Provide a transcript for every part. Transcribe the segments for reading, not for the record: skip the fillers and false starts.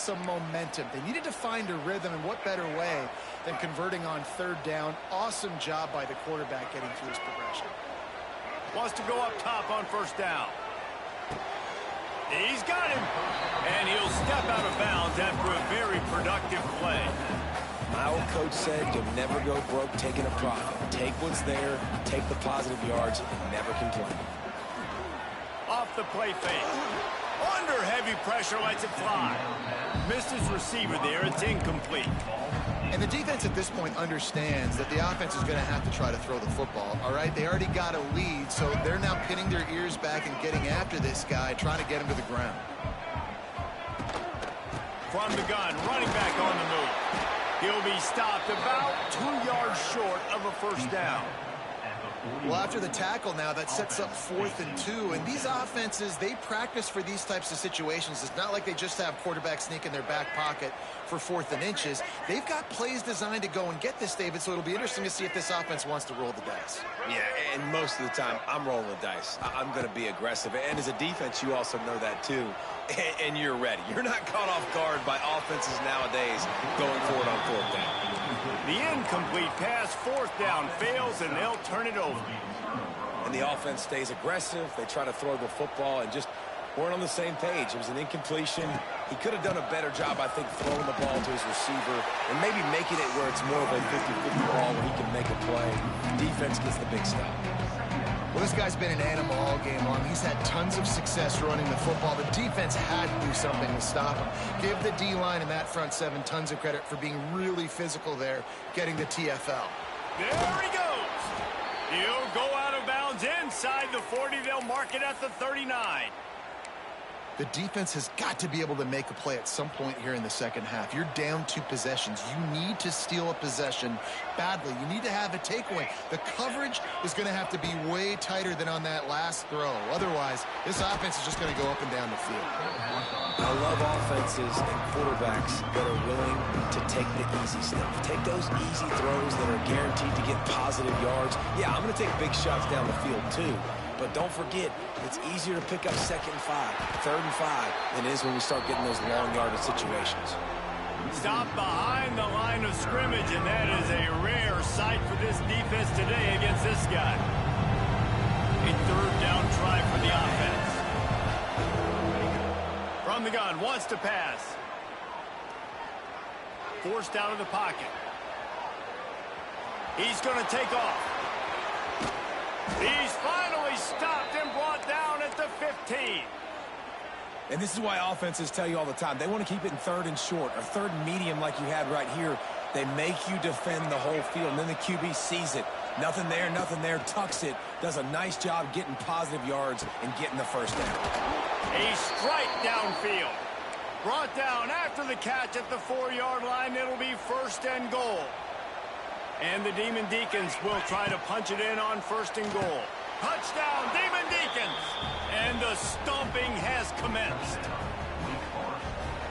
some momentum. They needed to find a rhythm, and what better way than converting on third down. Awesome job by the quarterback getting through his progression. Wants to go up top on first down. He's got him. And he'll step out of bounds after a very productive play. My old coach said you'll never go broke taking a profit. Take what's there, take the positive yards, and never complain. Off the play fake. Under heavy pressure, lets it fly. Missed his receiver there. It's incomplete. And the defense at this point understands that the offense is going to have to try to throw the football, all right? They already got a lead, so they're now pinning their ears back and getting after this guy, trying to get him to the ground. From the gun, running back on the move. He'll be stopped about 2 yards short of a first down. Well, after the tackle now, that sets up 4th and 2. And these offenses, they practice for these types of situations. It's not like they just have quarterbacks sneak in their back pocket for 4th and inches. They've got plays designed to go and get this, David, so it'll be interesting to see if this offense wants to roll the dice. Yeah, and most of the time, I'm rolling the dice. I'm going to be aggressive. And as a defense, you also know that too. And you're ready. You're not caught off guard by offenses nowadays going forward on 4th down. The incomplete pass, 4th down, fails, and they'll turn it over. And the offense stays aggressive. They try to throw the football and just weren't on the same page. It was an incompletion. He could have done a better job, I think, throwing the ball to his receiver and maybe making it where it's more of a 50-50 ball where he can make a play. Defense gets the big stop. Well, this guy's been an animal all game long. He's had tons of success running the football. The defense had to do something to stop him. Give the D-line and that front seven tons of credit for being really physical there, getting the TFL. There he goes. He'll go out of bounds inside the 40. They'll mark it at the 39. The defense has got to be able to make a play at some point here in the second half. You're down 2 possessions. You need to steal a possession badly. You need to have a takeaway. The coverage is going to have to be way tighter than on that last throw. Otherwise, this offense is just going to go up and down the field. I love offenses and quarterbacks that are willing to take the easy stuff. Take those easy throws that are guaranteed to get positive yards. Yeah, I'm going to take big shots down the field too. But don't forget, it's easier to pick up 2nd and 5, 3rd and 5 than it is when we start getting those long yardage situations. Stop behind the line of scrimmage, and that is a rare sight for this defense today against this guy. A 3rd down try for the offense. From the gun, wants to pass. Forced out of the pocket. He's going to take off. He's finally stopped and brought down at the 15. And this is why offenses tell you all the time, they want to keep it in 3rd and short or 3rd and medium like you had right here. They make you defend the whole field, and then the QB sees it. Nothing there, tucks it, does a nice job getting positive yards and getting the first down. A strike downfield. Brought down after the catch at the 4-yard line. It'll be 1st and goal. And the Demon Deacons will try to punch it in on 1st and goal. Touchdown, Demon Deacons! And the stomping has commenced.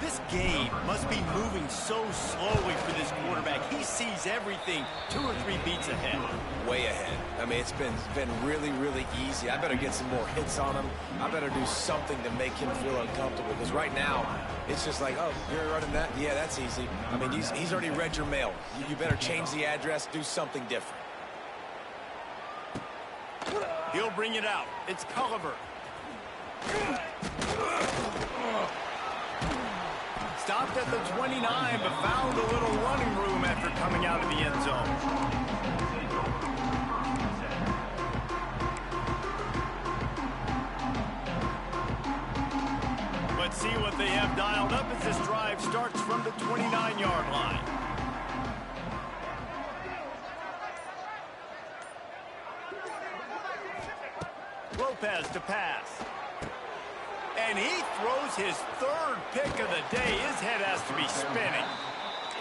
This game must be moving so slowly for this quarterback. He sees everything 2 or 3 beats ahead. Way ahead. I mean, it's been really, really easy. I better get some more hits on him. I better do something to make him feel uncomfortable, because right now, it's just like, oh, you're running that? Yeah, that's easy. I mean, he's already read your mail. You better change the address, do something different. He'll bring it out. It's Culliver. Stopped at the 29, but found a little running room after coming out of the end zone. Let's see what they have dialed up as this drive starts from the 29-yard line. Lopez to pass. And he throws his 3rd pick of the day. His head has to be spinning.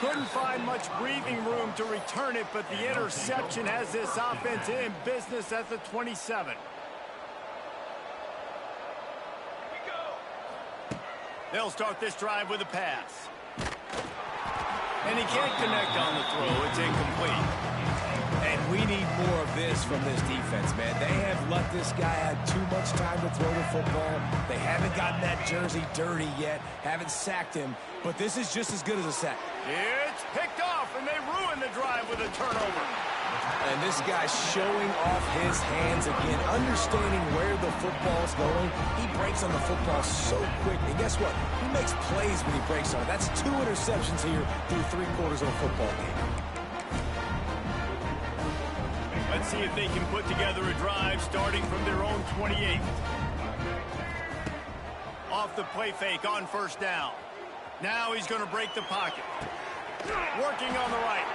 Couldn't find much breathing room to return it, but the interception has this offense in business at the 27. They'll start this drive with a pass. And he can't connect on the throw. It's incomplete. And we need more of this from this defense, man. They have let this guy have too much time to throw the football. They haven't gotten that jersey dirty yet, haven't sacked him, but this is just as good as a sack. It's picked off, and they ruin the drive with a turnover. And this guy's showing off his hands again, understanding where the football's going. He breaks on the football so quick. And guess what? He makes plays when he breaks on it. That's 2 interceptions here through 3/4 of a football game. Let's see if they can put together a drive starting from their own 28. Off the play fake on first down. Now he's going to break the pocket. Working on the right.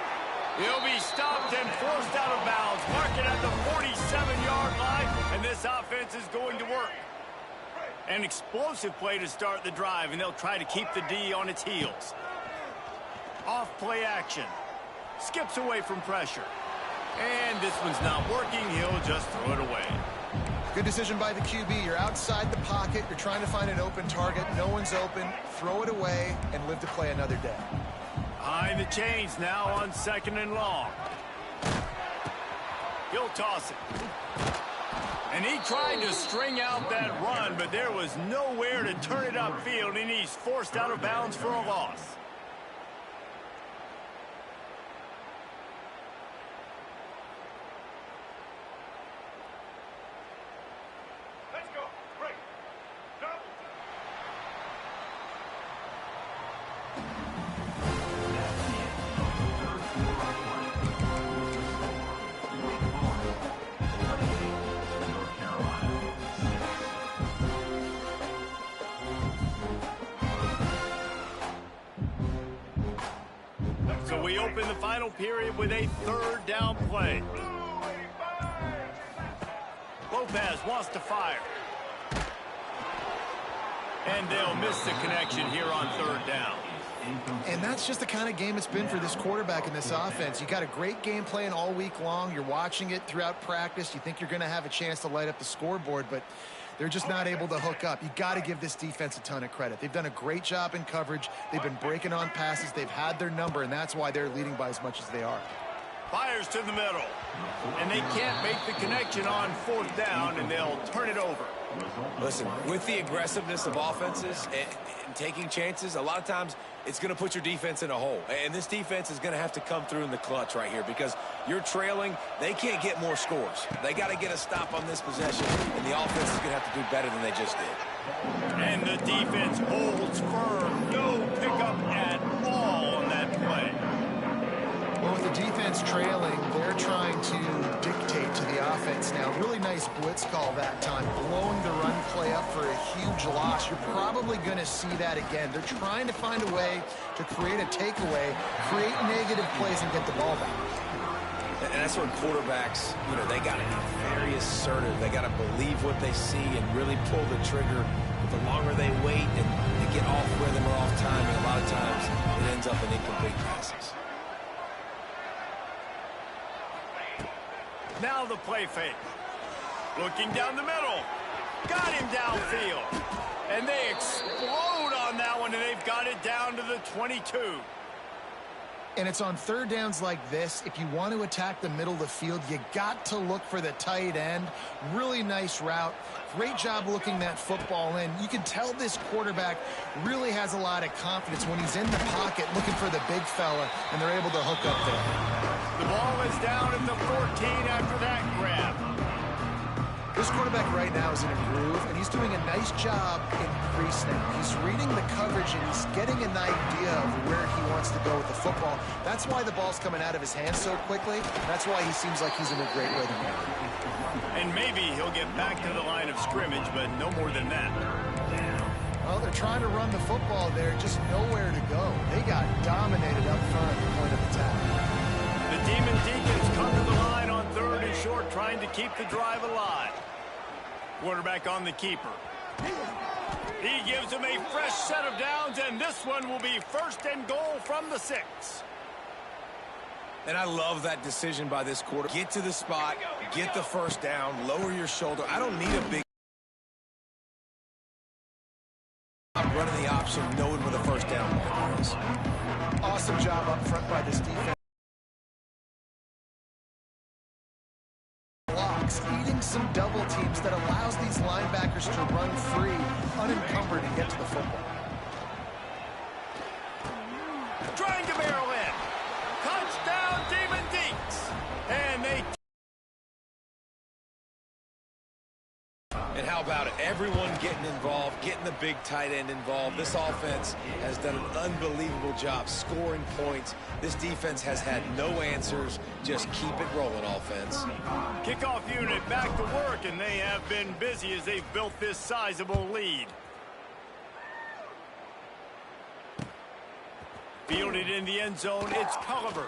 He'll be stopped and forced out of bounds. Mark it at the 47-yard line, and this offense is going to work. An explosive play to start the drive, and they'll try to keep the D on its heels. Off play action. Skips away from pressure. And this one's not working. He'll just throw it away. Good decision by the QB. You're outside the pocket. You're trying to find an open target. No one's open. Throw it away and live to play another day. Behind the chains now on 2nd and long. He'll toss it. And he tried to string out that run, but there was nowhere to turn it upfield, and he's forced out of bounds for a loss. So we open the final period with a 3rd down play. Lopez wants to fire. And they'll miss the connection here on 3rd down. And that's just the kind of game it's been for this quarterback in this offense. You got a great game plan all week long. You're watching it throughout practice. You think you're going to have a chance to light up the scoreboard, but they're just not able to hook up. You got to give this defense a ton of credit. They've done a great job in coverage. They've been breaking on passes. They've had their number, and that's why they're leading by as much as they are. Fires to the middle. And they can't make the connection on 4th down, and they'll turn it over. Listen, with the aggressiveness of offenses and taking chances, a lot of times it's going to put your defense in a hole. And this defense is going to have to come through in the clutch right here because you're trailing. They can't get more scores. They got to get a stop on this possession, and the offense is going to have to do better than they just did. And the defense holds firm. No pickup at all on that play. Well, with the defense trailing, they're trying to dictate to the offense now. Really nice blitz call that time, blowing the run play up for a huge loss. You're probably going to see that again. They're trying to find a way to create a takeaway, create negative plays, and get the ball back. And that's where quarterbacks, they got to be very assertive. They got to believe what they see and really pull the trigger. But the longer they wait and they get off rhythm or off timing, a lot of times it ends up in incomplete passes. Now the play fake. Looking down the middle. Got him downfield. And they explode on that one, and they've got it down to the 22. And it's on 3rd downs like this. If you want to attack the middle of the field, you got to look for the tight end. Really nice route. Great job looking that football in. You can tell this quarterback really has a lot of confidence when he's in the pocket looking for the big fella, and they're able to hook up there. The ball is down at the 14 after that grab. This quarterback right now is in a groove, and he's doing a nice job in crease now. He's reading the coverage, and he's getting an idea of where he wants to go with the football. That's why the ball's coming out of his hands so quickly. That's why he seems like he's in a great rhythm. And maybe he'll get back to the line of scrimmage, but no more than that. Well, they're trying to run the football there, just nowhere to go. They got dominated up front at the point of attack. The Demon Deacons come to the line on 3rd and short, trying to keep the drive alive. Quarterback on the keeper. He gives him a fresh set of downs, and this one will be 1st and goal from the 6. And I love that decision by this quarter. Get to the spot, get the 1st down, lower your shoulder. I don't need a big running the option, knowing where the 1st down marker is. Awesome job up front by this defense. likes eating some double teams that allows these linebackers to run free, unencumbered, and get to the football. Trying to barrel in. Touchdown, Demon Deacs. And they... And how about it? Everyone getting involved, getting the big tight end involved. This offense has done an unbelievable job scoring points. This defense has had no answers. Just keep it rolling, offense. Kickoff unit back to work, and they have been busy as they've built this sizable lead. Fielded in the end zone, it's Culliver.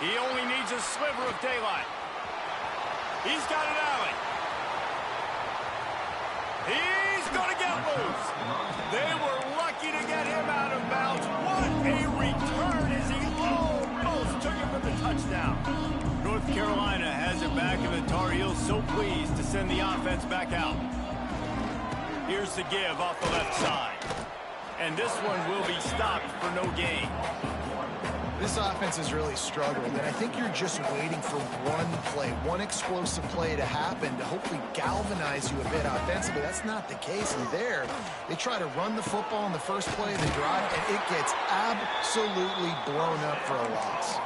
He only needs a sliver of daylight. He's got an alley. He's going to get loose. They were lucky to get him out of bounds. What a return as he almost took it for the touchdown. North Carolina has it back, and the Tar Heels so pleased to send the offense back out. Here's the give off the left side. And this one will be stopped for no gain. This offense has really struggled, and I think you're just waiting for one play, one explosive play to happen to hopefully galvanize you a bit offensively. That's not the case. And there, they try to run the football in the first play of the drive, and it gets absolutely blown up for a loss.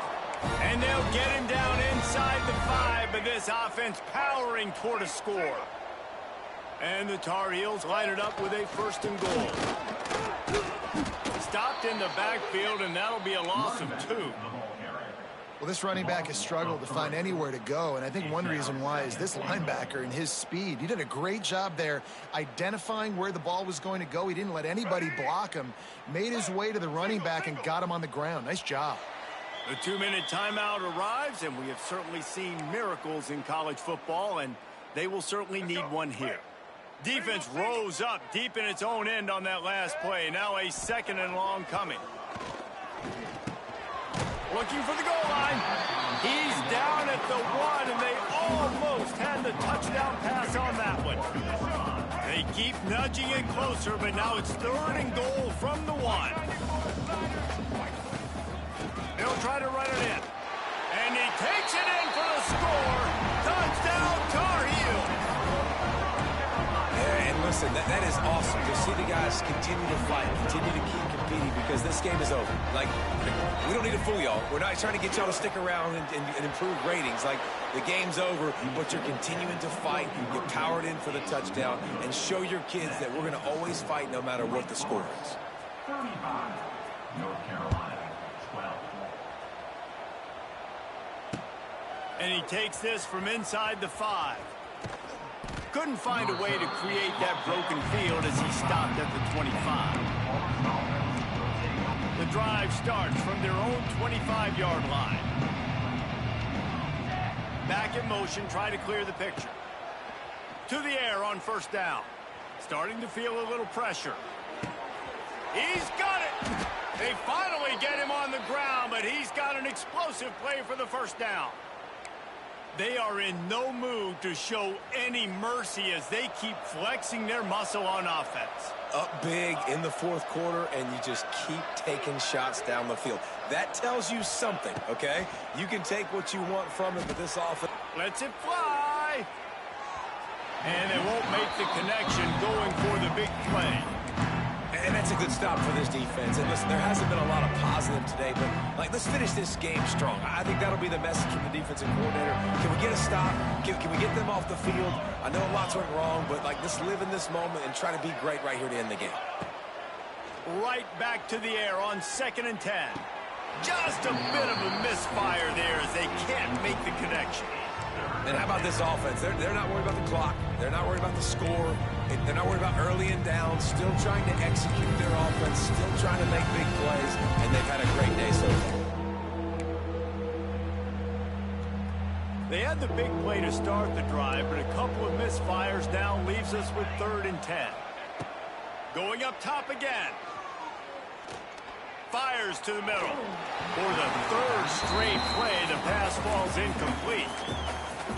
And they'll get him down inside the 5, but this offense powering toward a score. And the Tar Heels line it up with a 1st and goal. Stopped in the backfield, and that'll be a loss of 2. Well, this running back has struggled to find anywhere to go, and I think one reason why is this linebacker and his speed. He did a great job there identifying where the ball was going to go. He didn't let anybody block him, made his way to the running back, and got him on the ground. Nice job. The 2-minute timeout arrives, and we have certainly seen miracles in college football, and they will certainly need one here. Defense rose up deep in its own end on that last play. Now a 2nd and long coming. Looking for the goal line. He's down at the 1, and they almost had the touchdown pass on that one. They keep nudging it closer, but now it's 3rd and goal from the 1. They'll try to run it in. And he takes it in for the score. Touchdown, Tar Heels. And listen, that is awesome to see the guys continue to fight, continue to keep competing, because this game is over. Like, we don't need to fool y'all. We're not trying to get y'all to stick around and improve ratings. Like, the game's over, but you're continuing to fight. You powered in for the touchdown, and show your kids that we're going to always fight no matter what the score is. 35, North Carolina, 12. And he takes this from inside the 5. Couldn't find a way to create that broken field as he stopped at the 25. The drive starts from their own 25-yard line. Back in motion, try to clear the picture. To the air on 1st down. Starting to feel a little pressure. He's got it! They finally get him on the ground, but he's got an explosive play for the 1st down. They are in no mood to show any mercy as they keep flexing their muscle on offense. Up big in the 4th quarter, and you just keep taking shots down the field. That tells you something, okay? You can take what you want from it, but this offense... Lets it fly. And they won't make the connection going for the big play. And that's a good stop for this defense. And listen, there hasn't been a lot of positive today, but like, let's finish this game strong. I think that'll be the message from the defensive coordinator. Can we get a stop? Can we get them off the field? I know lots went wrong, but like, let's live in this moment and try to be great right here to end the game. Right back to the air on 2nd and 10. Just a bit of a misfire there as they can't make the connection. And how about this offense? They're not worried about the clock. They're not worried about the score. They're not worried about early and down. Still trying to execute their offense. Still trying to make big plays. And they've had a great day so far. They had the big play to start the drive, but a couple of misfires now leaves us with 3rd and 10. Going up top again. Fires to the middle. For the 3rd straight play, the pass falls incomplete.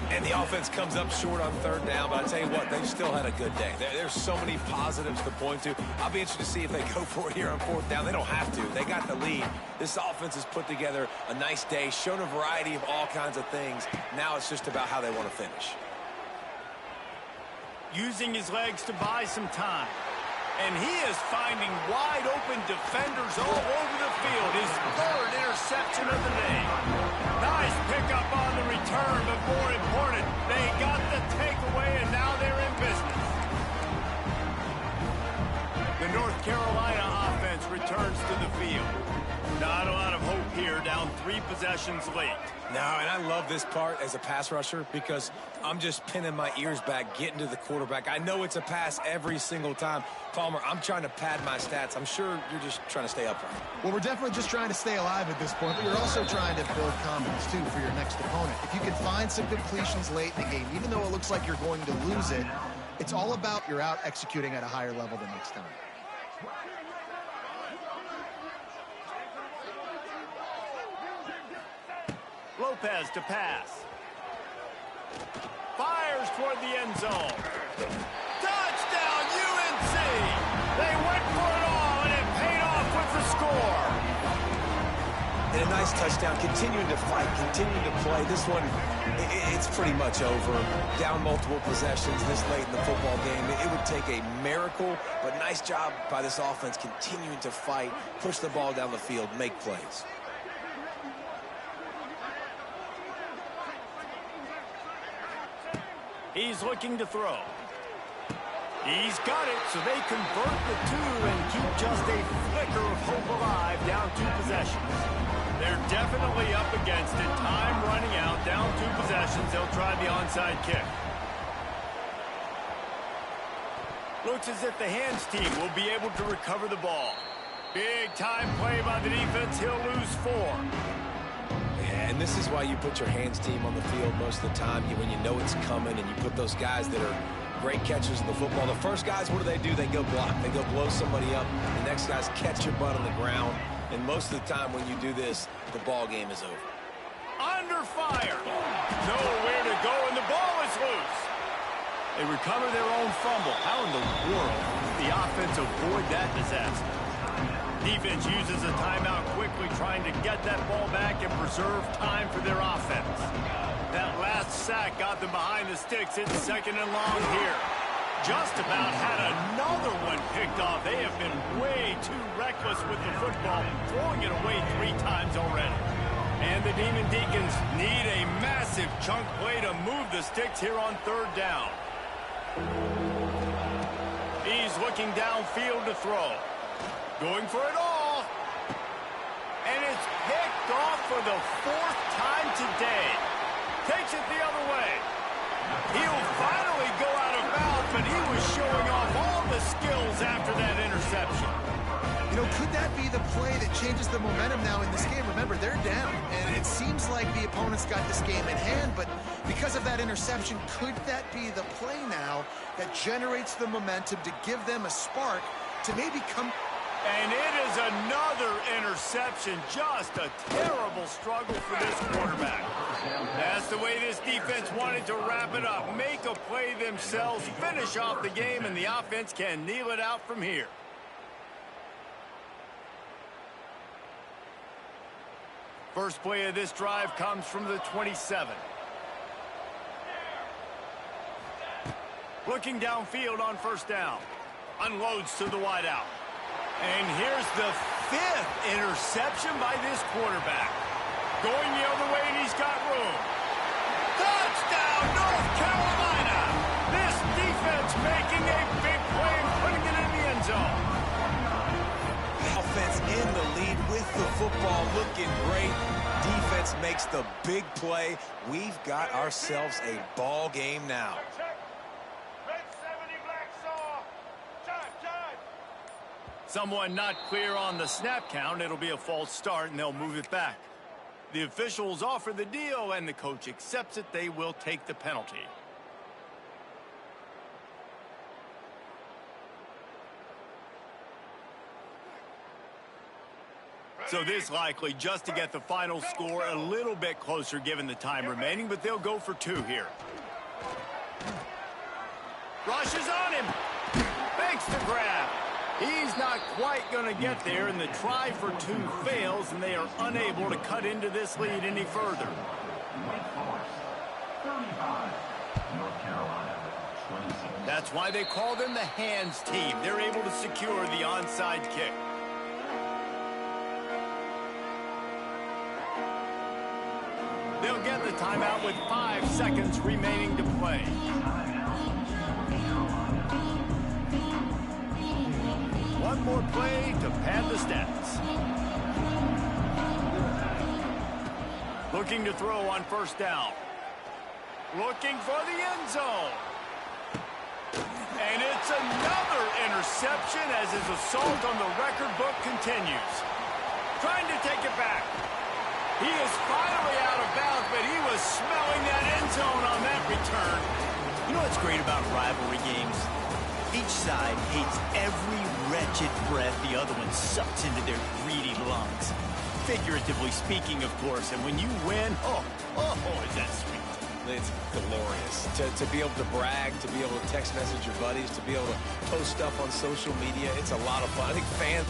And the offense comes up short on third down, but I tell you what, they've still had a good day. There's so many positives to point to. I'll be interested to see if they go for it here on fourth down. They don't have to. They got the lead. This offense has put together a nice day, shown a variety of all kinds of things. Now it's just about how they want to finish. Using his legs to buy some time. And he is finding wide-open defenders all over the field. His third interception of the day. Nice pickup on the return, but more important, they got the takeaway, and now they're in business. The North Carolina offense returns to the field. Not a lot of hope here, down 3 possessions late. No, and I love this part as a pass rusher because I'm just pinning my ears back, getting to the quarterback. I know it's a pass every single time. Palmer, I'm trying to pad my stats. I'm sure you're just trying to stay upright. Well, we're definitely just trying to stay alive at this point, but you're also trying to build confidence, too, for your next opponent. If you can find some completions late in the game, even though it looks like you're going to lose it, it's all about you're out executing at a higher level the next time. Lopez to pass. Fires toward the end zone. Touchdown, UNC! They went for it all, and it paid off with the score. And a nice touchdown, continuing to fight, continuing to play. This one, it's pretty much over. Down multiple possessions this late in the football game. It would take a miracle, but nice job by this offense continuing to fight, push the ball down the field, make plays. He's looking to throw. He's got it, so they convert the 2 and keep just a flicker of hope alive, down 2 possessions. They're definitely up against it. Time running out, down 2 possessions. They'll try the onside kick. Looks as if the hands team will be able to recover the ball. Big time play by the defense. He'll lose 4. And this is why you put your hands team on the field most of the time. When you know it's coming and you put those guys that are great catchers in the football. The first guys, what do? They go block. They go blow somebody up. The next guys catch your butt on the ground. And most of the time when you do this, the ball game is over. Under fire. Nowhere to go, and the ball is loose. They recover their own fumble. How in the world did the offense avoid that disaster? Defense uses a timeout quickly, trying to get that ball back and preserve time for their offense. That last sack got them behind the sticks. It's 2nd and long here. Just about had another one picked off. They have been way too reckless with the football, throwing it away 3 times already. And the Demon Deacons need a massive chunk play to move the sticks here on 3rd down. He's looking downfield to throw. Going for it all. And it's picked off for the 4th time today. Takes it the other way. He'll finally go out of bounds, but he was showing off all the skills after that interception. You know, could that be the play that changes the momentum now in this game? Remember, they're down, and it seems like the opponent's got this game in hand, but because of that interception, could that be the play now that generates the momentum to give them a spark to maybe come... And it is another interception. Just a terrible struggle for this quarterback. That's the way this defense wanted to wrap it up. Make a play themselves, finish off the game, and the offense can kneel it out from here. First play of this drive comes from the 27. Looking downfield on 1st down. Unloads to the wideout. And here's the 5th interception by this quarterback. Going the other way, and he's got room. Touchdown, North Carolina! This defense making a big play and putting it in the end zone. Offense in the lead with the football, looking great. Defense makes the big play. We've got ourselves a ball game now. Someone not clear on the snap count. It'll be a false start, and they'll move it back. The officials offer the deal, and the coach accepts it. They will take the penalty. So this likely just to get the final score a little bit closer given the time remaining, but they'll go for 2 here. Rushes on him. Makes the grab. He's not quite going to get there, and the try for 2 fails, and they are unable to cut into this lead any further. Wake Forest, 35. North Carolina, 26. That's why they call them the hands team. They're able to secure the onside kick. They'll get the timeout with 5 seconds remaining to play. One more play to pad the stats. Looking to throw on first down. Looking for the end zone. And it's another interception as his assault on the record book continues. Trying to take it back. He is finally out of bounds, but he was smelling that end zone on that return. You know what's great about rivalry games? Each side hates every wretched breath the other one sucks into their greedy lungs. Figuratively speaking, of course, and when you win, oh, is that sweet. It's glorious. To be able to brag, to be able to text message your buddies, to be able to post stuff on social media, it's a lot of fun. I think fans